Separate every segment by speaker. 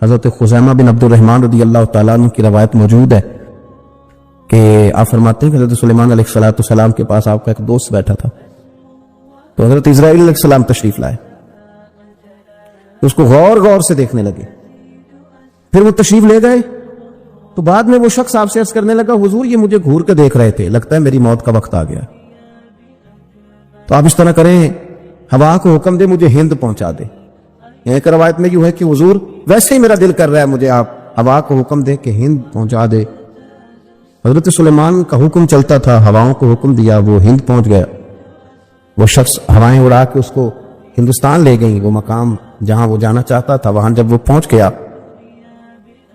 Speaker 1: حضرت خزیمہ بن عبد الرحمن رضی اللہ تعالیٰ عنہ کی روایت موجود ہے کہ آپ فرماتے ہیں کہ حضرت سلیمان علیہ السلام کے پاس آپ کا ایک دوست بیٹھا تھا، تو حضرت اسرائیل علیہ السلام تشریف لائے، تو اس کو غور سے دیکھنے لگے، پھر وہ تشریف لے گئے، تو بعد میں وہ شخص آپ سے عرض کرنے لگا حضور یہ مجھے گھور کے دیکھ رہے تھے، لگتا ہے میری موت کا وقت آ گیا، تو آپ اس طرح کریں ہوا کو حکم دے مجھے ہند پہنچا دے۔ ایک روایت میں یوں ہے کہ حضور ویسے ہی میرا دل کر رہا ہے مجھے آپ ہوا کو حکم دے کہ ہند پہنچا دے۔ حضرت سلیمان کا حکم چلتا تھا، ہواؤں کو حکم دیا، وہ ہند پہنچ گیا، وہ شخص ہوائیں اڑا کے اس کو ہندوستان لے گئی، وہ مقام جہاں وہ جانا چاہتا تھا وہاں جب وہ پہنچ گیا،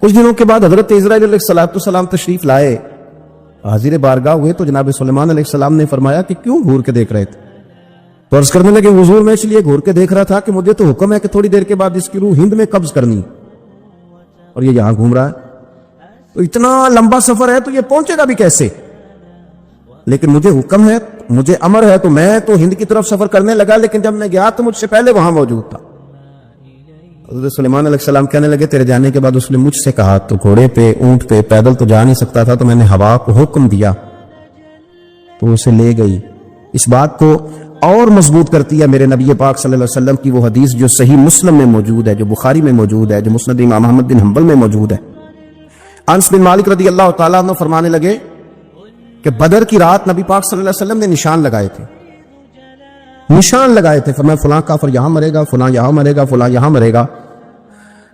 Speaker 1: کچھ دنوں کے بعد حضرت اسرائیل علیہ السلام تشریف لائے، حاضر بارگاہ ہوئے، تو جناب سلیمان علیہ السلام نے فرمایا کہ کیوں گھور کے دیکھ رہے تھے؟ تو عرض کرنے لگے حضور میں اس لیے گھور کے دیکھ رہا تھا کہ مجھے تو حکم ہے کہ تھوڑی دیر کے بعد اس کی روح ہند میں قبض کرنی، اور یہ یہاں گھوم رہا ہے، تو اتنا لمبا سفر ہے تو یہ پہنچے گا بھی کیسے؟ لیکن مجھے حکم ہے، مجھے امر ہے، تو میں تو ہند کی طرف سفر کرنے لگا، لیکن جب میں گیا تو مجھ سے پہلے وہاں موجود تھا۔ حضرت سلیمان علیہ السلام کہنے لگے تیرے جانے کے بعد اس نے مجھ سے کہا تو گھوڑے پہ اونٹ پہ پیدل تو جا نہیں سکتا تھا، تو میں نے ہوا کو حکم دیا تو اسے لے گئی۔ اس بات کو اور مضبوط کرتی ہے میرے نبی پاک صلی اللہ علیہ وسلم کی وہ حدیث جو صحیح مسلم میں موجود ہے، جو بخاری میں موجود ہے، جو مسند امام احمد بن حنبل میں موجود ہے۔ انس بن مالک رضی اللہ تعالیٰ عنہ فرمانے لگے کہ بدر کی رات نبی پاک صلی اللہ علیہ وسلم نے نشان لگائے تھے، فرمایا فلاں کافر یہاں مرے گا، فلاں یہاں مرے گا، فلاں یہاں مرے گا۔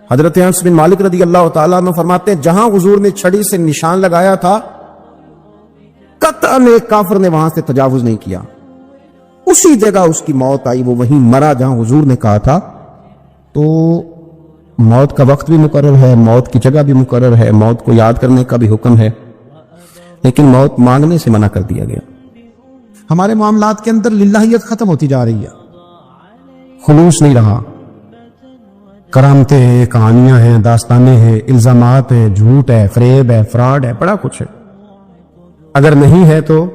Speaker 1: حضرت انس بن مالک رضی اللہ تعالیٰ عنہ فرماتے ہیں جہاں حضور نے چھڑی سے نشان لگایا تھا قطعاً ایک کافر نے وہاں سے تجاوز نہیں کیا، اسی جگہ اس کی موت آئی، وہ وہیں مرا جہاں حضور نے کہا تھا۔ تو موت کا وقت بھی مقرر ہے، موت کی جگہ بھی مقرر ہے، موت کو یاد کرنے کا بھی حکم ہے، لیکن موت مانگنے سے منع کر دیا گیا۔ ہمارے معاملات کے اندر للہیت ختم ہوتی جا رہی ہے، خلوص نہیں رہا، کرامتیں ہیں، کہانیاں ہیں، داستانیں ہیں، الزامات ہیں، جھوٹ ہے، فریب ہے، فراڈ ہے، بڑا کچھ ہے۔ اگر نہیں ہے تو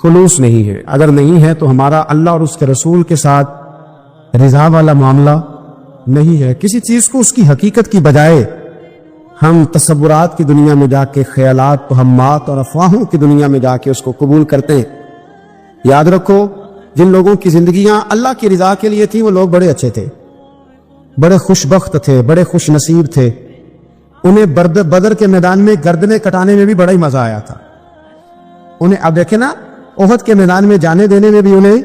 Speaker 1: خلوص نہیں ہے، اگر نہیں ہے تو ہمارا اللہ اور اس کے رسول کے ساتھ رضا والا معاملہ نہیں ہے۔ کسی چیز کو اس کی حقیقت کی بجائے ہم تصورات کی دنیا میں جا کے، خیالات، توہمات اور افواہوں کی دنیا میں جا کے اس کو قبول کرتے ہیں۔ یاد رکھو جن لوگوں کی زندگیاں اللہ کی رضا کے لیے تھیں وہ لوگ بڑے اچھے تھے، بڑے خوش بخت تھے، بڑے خوش نصیب تھے، انہیں بدر کے میدان میں گردنیں کٹانے میں بھی بڑا ہی مزہ آیا تھا انہیں۔ اب دیکھیں نا احد کے میدان میں جانے دینے میں بھی انہیں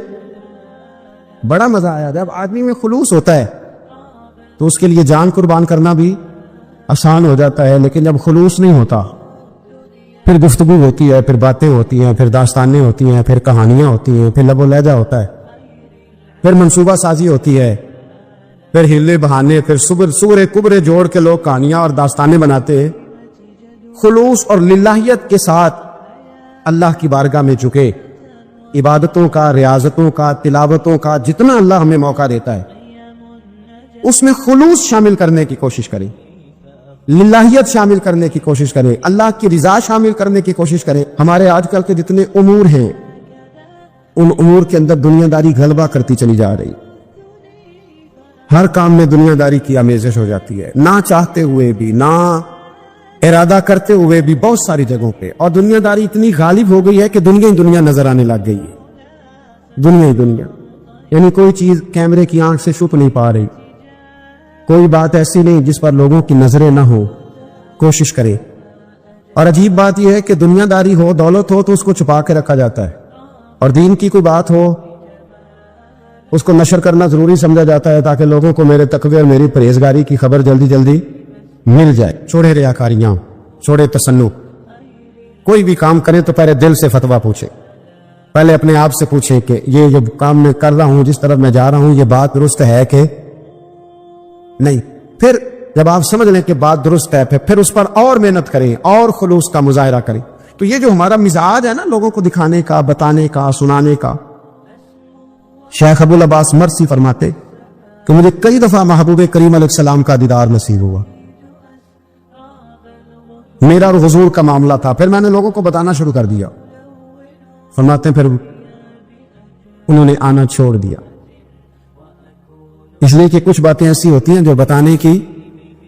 Speaker 1: بڑا مزہ آیا۔ جب آدمی میں خلوص ہوتا ہے تو اس کے لیے جان قربان کرنا بھی آسان ہو جاتا ہے، لیکن جب خلوص نہیں ہوتا پھر گفتگو ہوتی ہے، پھر باتیں ہوتی ہیں، پھر داستانیں ہوتی ہیں، پھر کہانیاں ہوتی ہیں، پھر لب و لہجہ ہوتا ہے، پھر منصوبہ سازی ہوتی ہے، پھر ہلے بہانے، پھر سورے کبرے جوڑ کے لوگ کہانیاں اور داستانیں بناتے ہیں۔ خلوص اور للہیت کے ساتھ اللہ کی بارگاہ میں جھکے، عبادتوں کا، ریاضتوں کا، تلاوتوں کا جتنا اللہ ہمیں موقع دیتا ہے اس میں خلوص شامل کرنے کی کوشش کریں، للہیت شامل کرنے کی کوشش کریں، اللہ کی رضا شامل کرنے کی کوشش کریں۔ ہمارے آج کل کے جتنے امور ہیں ان امور کے اندر دنیا داری غلبہ کرتی چلی جا رہی، ہر کام میں دنیا داری کی آمیزش ہو جاتی ہے، نہ چاہتے ہوئے بھی، نہ ارادہ کرتے ہوئے بھی، بہت ساری جگہوں پہ، اور دنیا داری اتنی غالب ہو گئی ہے کہ دنیا ہی دنیا نظر آنے لگ گئی ہے، دنیا ہی دنیا، یعنی کوئی چیز کیمرے کی آنکھ سے چھپ نہیں پا رہی، کوئی بات ایسی نہیں جس پر لوگوں کی نظریں نہ ہو، کوشش کرے۔ اور عجیب بات یہ ہے کہ دنیا داری ہو، دولت ہو تو اس کو چھپا کے رکھا جاتا ہے، اور دین کی کوئی بات ہو اس کو نشر کرنا ضروری سمجھا جاتا ہے تاکہ لوگوں کو میرے تقوی اور میری پرہیزگاری کی خبر جلدی جلدی مل جائے۔ چھوڑے ریاکاریاں، چھوڑے تصنع، کوئی بھی کام کریں تو پہلے دل سے فتویٰ پوچھیں، پہلے اپنے آپ سے پوچھیں کہ یہ جو کام میں کر رہا ہوں، جس طرف میں جا رہا ہوں، یہ بات درست ہے کہ نہیں۔ پھر جب آپ سمجھ لیں کہ بات درست ہے پھر اس پر اور محنت کریں اور خلوص کا مظاہرہ کریں۔ تو یہ جو ہمارا مزاج ہے نا لوگوں کو دکھانے کا، بتانے کا، سنانے کا، شیخ ابو العباس مرسی فرماتے کہ مجھے کئی دفعہ محبوب کریم علیہ السلام کا دیدار نصیب ہوا، میرا اور حضور کا معاملہ تھا، پھر میں نے لوگوں کو بتانا شروع کر دیا۔ فرماتے ہیں پھر انہوں نے آنا چھوڑ دیا، اس لیے کہ کچھ باتیں ایسی ہوتی ہیں جو بتانے کی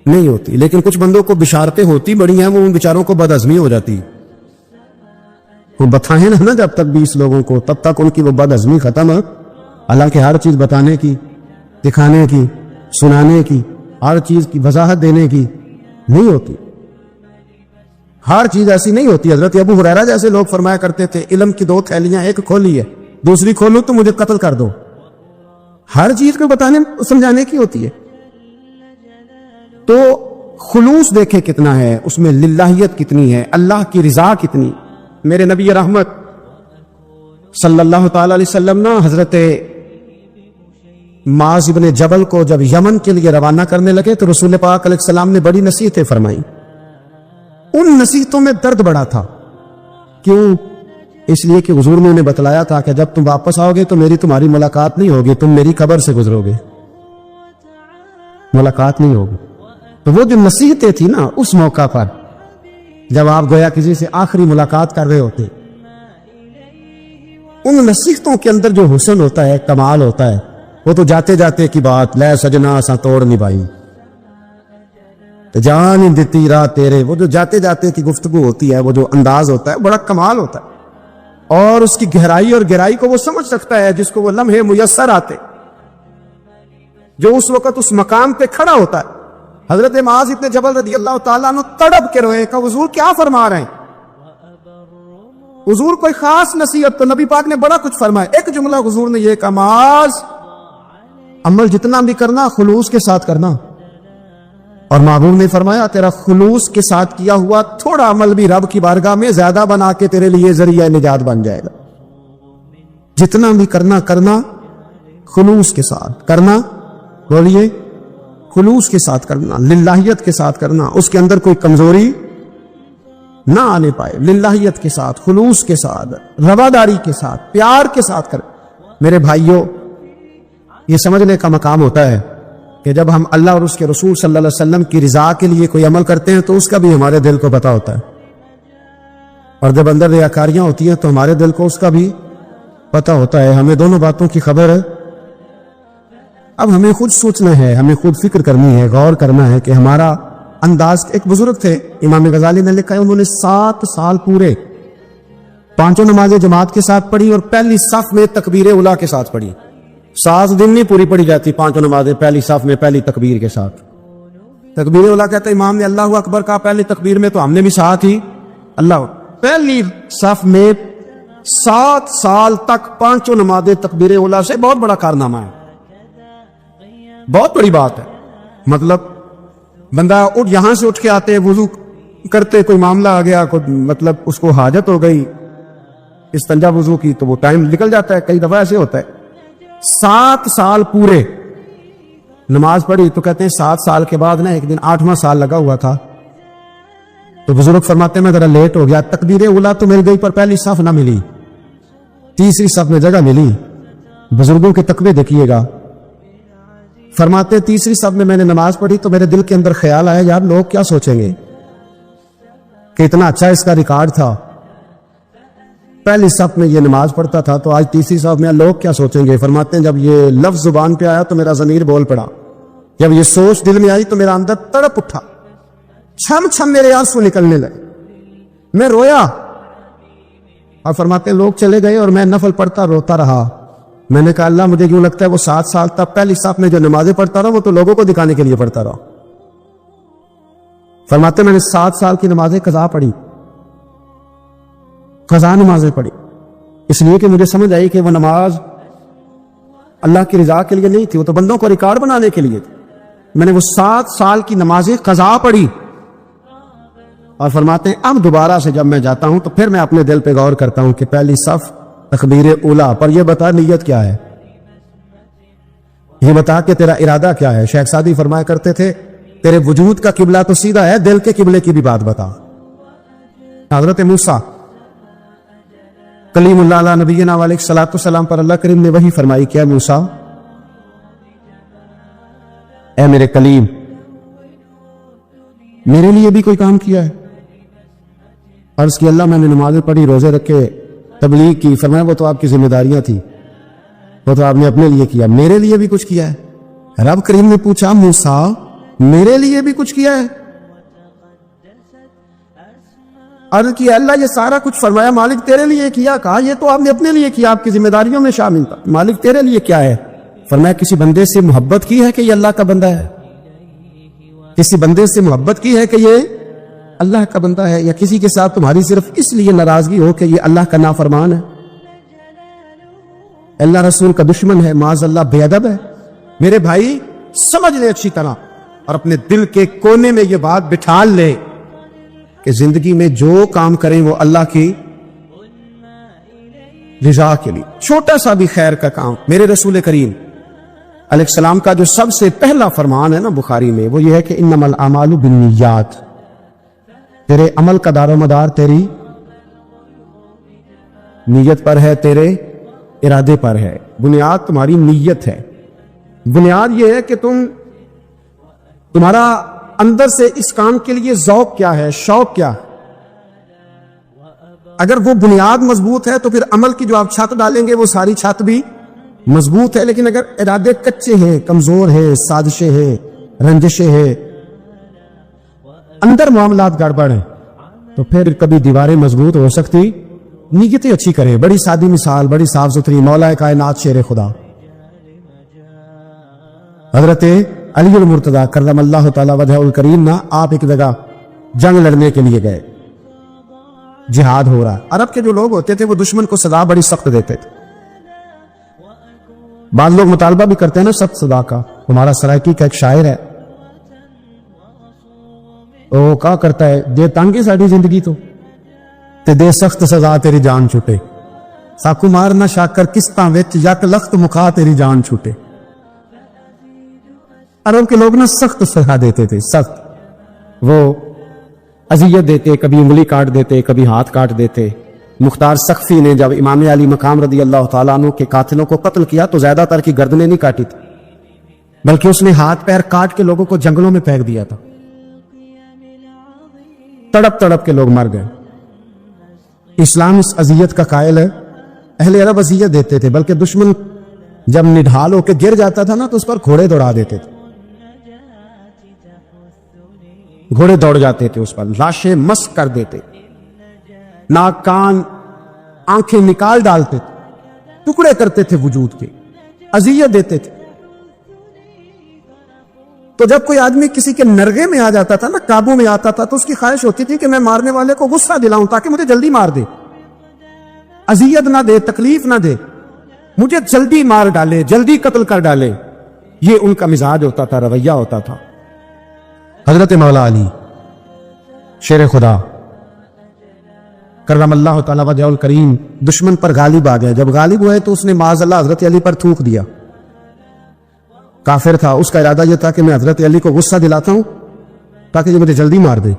Speaker 1: نہیں ہوتی. لیکن کچھ بندوں کو بشارتیں ہوتی بڑی ہیں, وہ ان بیچاروں کو بدہضمی ہو جاتی. وہ بتائیں نا جب تک 20 لوگوں کو, تب تک ان کی وہ بدہضمی ختم ہے. حالانکہ ہر چیز بتانے کی, دکھانے کی, سنانے کی, ہر چیز کی وضاحت دینے کی نہیں ہوتی. ہر چیز ایسی نہیں ہوتی. حضرت ابو ہریرہ جیسے لوگ فرمایا کرتے تھے, علم کی 2 تھیلیاں, ایک کھولی ہے, دوسری کھولوں تو مجھے قتل کر دو. ہر چیز کو بتانے سمجھانے کی ہوتی ہے. تو خلوص دیکھے کتنا ہے اس میں, للہیت کتنی ہے, اللہ کی رضا کتنی. میرے نبی رحمت صلی اللہ تعالی علیہ وسلم نا حضرت معاذ بن جبل کو جب یمن کے لیے روانہ کرنے لگے تو رسول پاک علیہ السلام نے بڑی نصیحتیں فرمائیں. ان نصیحتوں میں درد بڑا تھا. کیوں؟ اس لیے کہ حضور نے انہیں بتلایا تھا کہ جب تم واپس آؤ گے تو میری تمہاری ملاقات نہیں ہوگی, تم میری قبر سے گزرو گے, ملاقات نہیں ہوگی. تو وہ جو نصیحتیں تھی نا اس موقع پر, جب آپ گویا کسی سے آخری ملاقات کر رہے ہوتے, ان نصیحتوں کے اندر جو حسن ہوتا ہے, کمال ہوتا ہے, وہ تو جاتے جاتے کی بات, لے سجنا سا توڑ نبھائی جان دیتی رات تیرے, وہ جو جاتے جاتے کی گفتگو ہوتی ہے, وہ جو انداز ہوتا ہے, بڑا کمال ہوتا ہے. اور اس کی گہرائی اور گہرائی کو وہ سمجھ سکتا ہے جس کو وہ لمحے میسر آتے, جو اس وقت اس مقام پہ کھڑا ہوتا ہے. حضرت معاذ ابن جبل رضی اللہ تعالیٰ عنہ تڑپ کے روئے کہ حضور کیا فرما رہے ہیں. حضور کوئی خاص نصیحت, تو نبی پاک نے بڑا کچھ فرمایا. ایک جملہ حضور نے یہ کہا, معاذ عمل جتنا بھی کرنا خلوص کے ساتھ کرنا. اور محبوب نے فرمایا تیرا خلوص کے ساتھ کیا ہوا تھوڑا عمل بھی رب کی بارگاہ میں زیادہ بنا کے تیرے لیے ذریعہ نجات بن جائے گا. جتنا بھی کرنا خلوص کے ساتھ کرنا. بولیے, خلوص کے ساتھ کرنا, للہیت کے ساتھ کرنا, اس کے اندر کوئی کمزوری نہ آنے پائے. للہیت کے ساتھ, خلوص کے ساتھ, رواداری کے ساتھ, پیار کے ساتھ کر. میرے بھائیوں, یہ سمجھنے کا مقام ہوتا ہے کہ جب ہم اللہ اور اس کے رسول صلی اللہ علیہ وسلم کی رضا کے لیے کوئی عمل کرتے ہیں تو اس کا بھی ہمارے دل کو پتہ ہوتا ہے, اور جب اندر ریاکاریاں ہوتی ہیں تو ہمارے دل کو اس کا بھی پتہ ہوتا ہے. ہمیں دونوں باتوں کی خبر ہے. اب ہمیں خود سوچنا ہے, ہمیں خود فکر کرنی ہے, غور کرنا ہے کہ ہمارا انداز. ایک بزرگ تھے امام غزالی نے لکھا ہے, انہوں نے 7 سال پورے 5 نمازیں جماعت کے ساتھ پڑھی اور پہلی صف میں تکبیر اولیٰ کے ساتھ پڑھی. 7 دن نہیں پوری پڑھی جاتی 5 نمازیں پہلی صف میں پہلی تکبیر کے ساتھ. تکبیر اولیٰ کہتا ہے امام نے اللہ اکبر کہا پہلی تکبیر میں, تو ہم نے بھی ساتھ ہی اللہ. پہلی صف میں 7 سال تک 5 نمازیں تکبیر اولیٰ سے, بہت بڑا کارنامہ ہے, بہت بڑی بات ہے. مطلب بندہ یہاں سے اٹھ کے آتے, وضو کرتے, کوئی معاملہ آ گیا, کوئی مطلب اس کو حاجت ہو گئی استنجا وضو کی, تو وہ ٹائم نکل جاتا ہے. کئی دفعہ ایسے ہوتا ہے. 7 سال پورے نماز پڑھی. تو کہتے ہیں 7 سال کے بعد نا ایک دن 8واں سال لگا ہوا تھا, تو بزرگ فرماتے ہیں میں ذرا لیٹ ہو گیا, تکبیر اولیٰ تو مل گئی پر پہلی صف نہ ملی, تیسری صف میں جگہ ملی. بزرگوں کے تقوی دیکھیے گا. فرماتے تیسری صف میں نے نماز پڑھی تو میرے دل کے اندر خیال آیا, یار لوگ کیا سوچیں گے کہ اتنا اچھا اس کا ریکارڈ تھا, پہلی صف میں یہ نماز پڑھتا تھا, تو آج تیسری صف میں لوگ کیا سوچیں گے. فرماتے ہیں جب یہ لفظ زبان پہ آیا تو میرا ضمیر بول پڑا, جب یہ سوچ دل میں آئی تو میرا اندر تڑپ اٹھا, چھم چھم میرے آنسو نکلنے لگے, میں رویا. اور فرماتے ہیں لوگ چلے گئے اور میں نفل پڑھتا روتا رہا. میں نے کہا اللہ مجھے کیوں لگتا ہے وہ 7 سال تک پہلی صف میں جو نمازیں پڑھتا رہا وہ تو لوگوں کو دکھانے کے لیے پڑھتا رہا. فرماتے میں نے 7 سال کی نمازیں قضا پڑھی, قضا نمازیں پڑھی, اس لیے کہ مجھے سمجھ آئی کہ وہ نماز اللہ کی رضا کے لیے نہیں تھی, وہ تو بندوں کو ریکارڈ بنانے کے لیے تھی. میں نے وہ 7 سال کی نمازیں قضا پڑھی. اور فرماتے ہیں اب دوبارہ سے جب میں جاتا ہوں تو پھر میں اپنے دل پہ غور کرتا ہوں کہ پہلی صف تکبیر اولیٰ پر, یہ بتا نیت کیا ہے, یہ بتا کہ تیرا ارادہ کیا ہے. شیخ سعدی فرمایا کرتے تھے تیرے وجود کا قبلہ تو سیدھا ہے, دل کے قبلے کی بھی بات بتا. حضرت موسیٰ کلیم اللہ علیہ نبینا علیہ الصلوۃ والسلام پر اللہ کریم نے وہی فرمائی کہ اے موسیٰ, اے میرے کلیم, میرے لیے بھی کوئی کام کیا ہے. عرض کی اللہ میں نے نمازیں پڑھی, روزے رکھے, تبلیغ کی. فرمایا وہ تو آپ کی ذمہ داریاں تھی, وہ تو آپ نے اپنے لیے کیا, میرے لیے بھی کچھ کیا ہے. رب کریم نے پوچھا موسیٰ میرے لیے بھی کچھ کیا ہے؟ عرض کیا اللہ یہ سارا کچھ، فرمایا مالک تیرے لیے کیا. کہا یہ تو آپ نے اپنے لیے کیا، آپ کی ذمہ داریوں میں شامل تھا. مالک تیرے لیے کیا ہے؟ فرمایا کسی بندے سے محبت کی ہے کہ یہ اللہ کا بندہ ہے؟ کسی بندے سے محبت کی ہے کہ یہ اللہ کا بندہ ہے؟ یا کسی کے ساتھ تمہاری صرف اس لیے ناراضگی ہو کہ یہ اللہ کا نافرمان ہے، اللہ رسول کا دشمن ہے، معاذ اللہ بے ادب ہے؟ میرے بھائی سمجھ لے اچھی طرح اور اپنے دل کے کونے میں یہ بات بٹھا لے کہ زندگی میں جو کام کریں وہ اللہ کی رضا کے لیے. چھوٹا سا بھی خیر کا کام. میرے رسول کریم علیہ السلام کا جو سب سے پہلا فرمان ہے نا بخاری میں، وہ یہ ہے کہ انما الاعمال بالنیات. تیرے عمل کا دار و مدار تیری نیت پر ہے، تیرے ارادے پر ہے. بنیاد تمہاری نیت ہے. بنیاد یہ ہے کہ تمہارا اندر سے اس کام کے لیے ذوق کیا ہے، شوق کیا ہے. اگر وہ بنیاد مضبوط ہے تو پھر عمل کی جو آپ چھت ڈالیں گے وہ ساری چھت بھی مضبوط ہے. لیکن اگر ارادے کچے ہیں، کمزور ہیں، سازشیں ہیں، رنجشیں ہیں، اندر معاملات گڑبڑ ہیں، تو پھر کبھی دیواریں مضبوط ہو سکتی. نیتیں اچھی کریں. بڑی سادی مثال، بڑی صاف ستھری، مولا کائنات شیر خدا حضرت علی المرتضی کرم اللہ تعالی وجہ الکریم نا، آپ ایک جگہ جنگ لڑنے کے لیے گئے، جہاد ہو رہا. عرب کے جو لوگ ہوتے تھے وہ دشمن کو سزا بڑی سخت دیتے تھے. بعض لوگ مطالبہ بھی کرتے ہیں نا سخت سزا کا. ہمارا سرائکی کا ایک شاعر ہے، وہ کہا کرتا ہے، دے تانگی ساڑی زندگی تو تے دے سخت سزا تیری جان چھوٹے. ساکو مارنا شاکر کستاں وچ یک لخت مکھا تیری جان چھوٹے. عرب کے لوگ نا سخت سزا دیتے تھے، سخت. وہ اذیت دیتے، کبھی انگلی کاٹ دیتے، کبھی ہاتھ کاٹ دیتے. مختار سقفی نے جب امام علی مقام رضی اللہ تعالیٰ عنہ کے قاتلوں کو قتل کیا تو زیادہ تر کی گردنیں نہیں کاٹی تھی، بلکہ اس نے ہاتھ پیر کاٹ کے لوگوں کو جنگلوں میں پھینک دیا تھا. تڑپ تڑپ کے لوگ مر گئے. اسلام اس اذیت کا قائل ہے. اہل عرب اذیت دیتے تھے، بلکہ دشمن جب نڈھال ہو کے گر جاتا تھا نا تو اس پر گھوڑے دوڑا دیتے تھے. گھوڑے دوڑ جاتے تھے اس پر، لاشیں مسک کر دیتے، ناک کان آنکھیں نکال ڈالتے تھے، ٹکڑے کرتے تھے وجود کے، اذیت دیتے تھے. تو جب کوئی آدمی کسی کے نرغے میں آ جاتا تھا نا، قابو میں آتا تھا، تو اس کی خواہش ہوتی تھی کہ میں مارنے والے کو غصہ دلاؤں تاکہ مجھے جلدی مار دے، اذیت نہ دے، تکلیف نہ دے، مجھے جلدی مار ڈالے، جلدی قتل کر ڈالے. یہ ان کا مزاج ہوتا تھا، رویہ ہوتا تھا. حضرت مولا علی شیر خدا کرم اللہ تعالی وجہ الکریم دشمن پر غالب آ گئے. جب غالب ہوئے تو اس نے معاذ اللہ حضرت علی پر تھوک دیا. کافر تھا، اس کا ارادہ یہ تھا کہ میں حضرت علی کو غصہ دلاتا ہوں تاکہ یہ مجھے جلدی مار دے.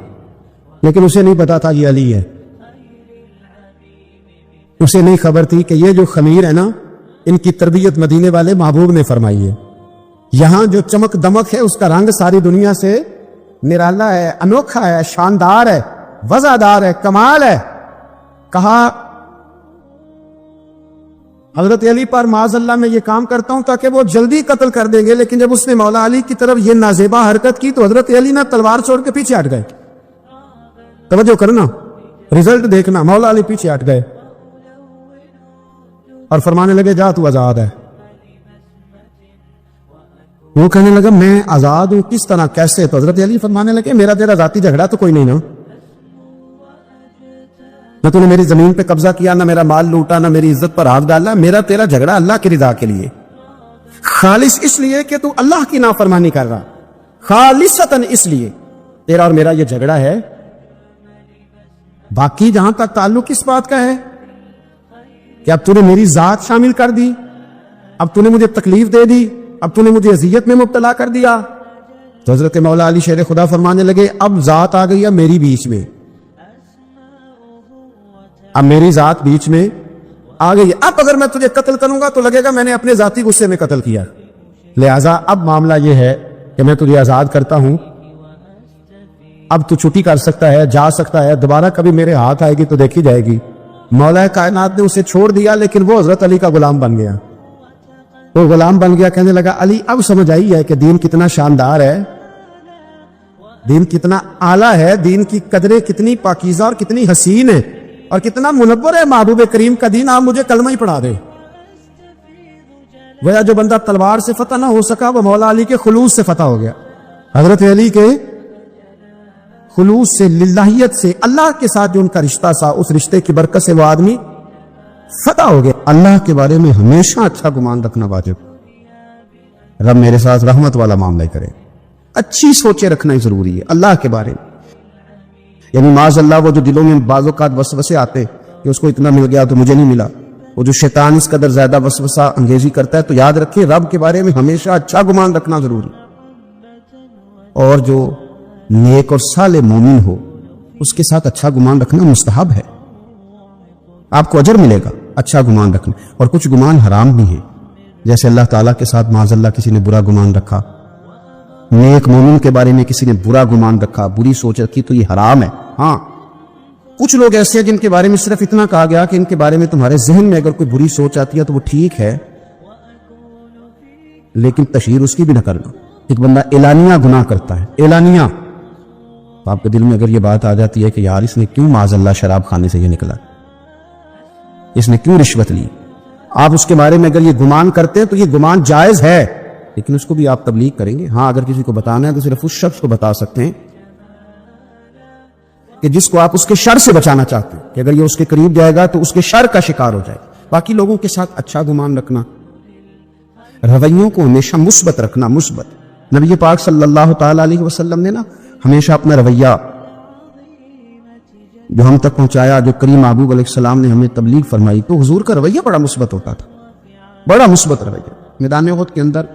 Speaker 1: لیکن اسے نہیں پتا تھا یہ علی ہے. اسے نہیں خبر تھی کہ یہ جو خمیر ہے نا، ان کی تربیت مدینے والے محبوب نے فرمائی ہے. یہاں جو چمک دمک ہے اس کا رنگ ساری دنیا سے نرالا ہے، انوکھا ہے، شاندار ہے، وزادار ہے، کمال ہے. کہا حضرت علی پر معاذ اللہ میں یہ کام کرتا ہوں تاکہ وہ جلدی قتل کر دیں گے. لیکن جب اس نے مولا علی کی طرف یہ نازیبا حرکت کی تو حضرت علی نے تلوار چھوڑ کے پیچھے ہٹ گئے. توجہ کرنا، رزلٹ دیکھنا. مولا علی پیچھے ہٹ گئے اور فرمانے لگے جا تو آزاد ہے. وہ کہنے لگا میں آزاد ہوں، کس طرح، کیسے؟ تو حضرت علی فرمانے لگے میرا تیرا ذاتی جھگڑا تو کوئی نہیں نا، نہ تو نے میری زمین پہ قبضہ کیا، نہ میرا مال لوٹا، نہ میری عزت پر ہاتھ ڈالا. میرا تیرا جھگڑا اللہ کی رضا کے لیے، خالص اس لیے کہ تو اللہ کی نافرمانی کر رہا، خالصتاً اس لیے تیرا اور میرا یہ جھگڑا ہے. باقی جہاں تک تعلق اس بات کا ہے کہ اب تو نے میری ذات شامل کر دی، اب تو نے مجھے تکلیف دے دی، اب تو نے مجھے اذیت میں مبتلا کر دیا. تو حضرت مولا علی شیر خدا فرمانے لگے اب ذات آ گئی ہے میری بیچ میں، اب میری ذات بیچ میں آ گئی. اب اگر میں تجھے قتل کروں گا تو لگے گا میں نے اپنے ذاتی غصے میں قتل کیا. لہٰذا اب معاملہ یہ ہے کہ میں تجھے آزاد کرتا ہوں، اب تو چھٹی کر سکتا ہے، جا سکتا ہے، دوبارہ کبھی میرے ہاتھ آئے گی تو دیکھی جائے گی. مولا کائنات نے اسے چھوڑ دیا، لیکن وہ حضرت علی کا غلام بن گیا. وہ غلام بن گیا، کہنے لگا علی اب سمجھ آئی ہے کہ دین کتنا شاندار ہے. دین کتنا اعلیٰ ہے، دین کی قدریں کتنی پاکیزہ اور کتنی حسین ہے، اور کتنا منور ہے محبوب کریم کا دین. آپ مجھے کلمہ ہی پڑھا دے. گویا جو بندہ تلوار سے فتح نہ ہو سکا وہ مولا علی کے خلوص سے فتح ہو گیا. حضرت علی کے خلوص سے، للہیت سے، اللہ کے ساتھ جو ان کا رشتہ تھا، اس رشتے کی برکت سے وہ آدمی فتح ہو گیا. اللہ کے بارے میں ہمیشہ اچھا گمان رکھنا واجب. رب میرے ساتھ رحمت والا معاملہ کرے، اچھی سوچیں رکھنا ہی ضروری ہے اللہ کے بارے میں. یعنی معاذ اللہ وہ جو دلوں میں بعض اوقات وسوسے آتے کہ اس کو اتنا مل گیا تو مجھے نہیں ملا، وہ جو شیطان اس قدر زیادہ وسوسہ انگیزی کرتا ہے، تو یاد رکھیں رب کے بارے میں ہمیشہ اچھا گمان رکھنا ضروری. اور جو نیک اور صالح مومن ہو اس کے ساتھ اچھا گمان رکھنا مستحب ہے، آپ کو اجر ملے گا اچھا گمان رکھنا. اور کچھ گمان حرام بھی ہے، جیسے اللہ تعالیٰ کے ساتھ معاذ اللہ کسی نے برا گمان رکھا، نیک مومن کے بارے میں کسی نے برا گمان رکھا، بری سوچ رکھی، تو یہ حرام ہے. ہاں کچھ لوگ ایسے ہیں جن کے بارے میں صرف اتنا کہا گیا کہ ان کے بارے میں تمہارے ذہن میں اگر کوئی بری سوچ آتی ہے تو وہ ٹھیک ہے، لیکن تشہیر اس کی بھی نہ کرنا. ایک بندہ اعلانیہ گناہ کرتا ہے، اعلانیہ، تو آپ کے دل میں اگر یہ بات آ جاتی ہے کہ یار اس نے کیوں معاذ اللہ شراب کھانے سے یہ نکلا، اس نے کیوں رشوت لی، آپ اس کے بارے میں اگر یہ گمان کرتے ہیں تو یہ گمان جائز ہے، لیکن اس کو بھی آپ تبلیغ کریں گے. ہاں اگر کسی کو بتانا ہے تو صرف اس شخص کو بتا سکتے ہیں کہ جس کو آپ اس کے شر سے بچانا چاہتے ہیں، کہ اگر یہ اس کے قریب جائے گا تو اس کے شر کا شکار ہو جائے. باقی لوگوں کے ساتھ اچھا گمان رکھنا، رویوں کو ہمیشہ مثبت رکھنا. مثبت نبی پاک صلی اللہ تعالی علیہ وسلم نے نا ہمیشہ اپنا رویہ جو ہم تک پہنچایا، جو کریم محبوب علیہ السلام نے ہمیں تبلیغ فرمائی، تو حضور کا رویہ بڑا مثبت ہوتا تھا، بڑا مثبت رویہ. میدان احد کے اندر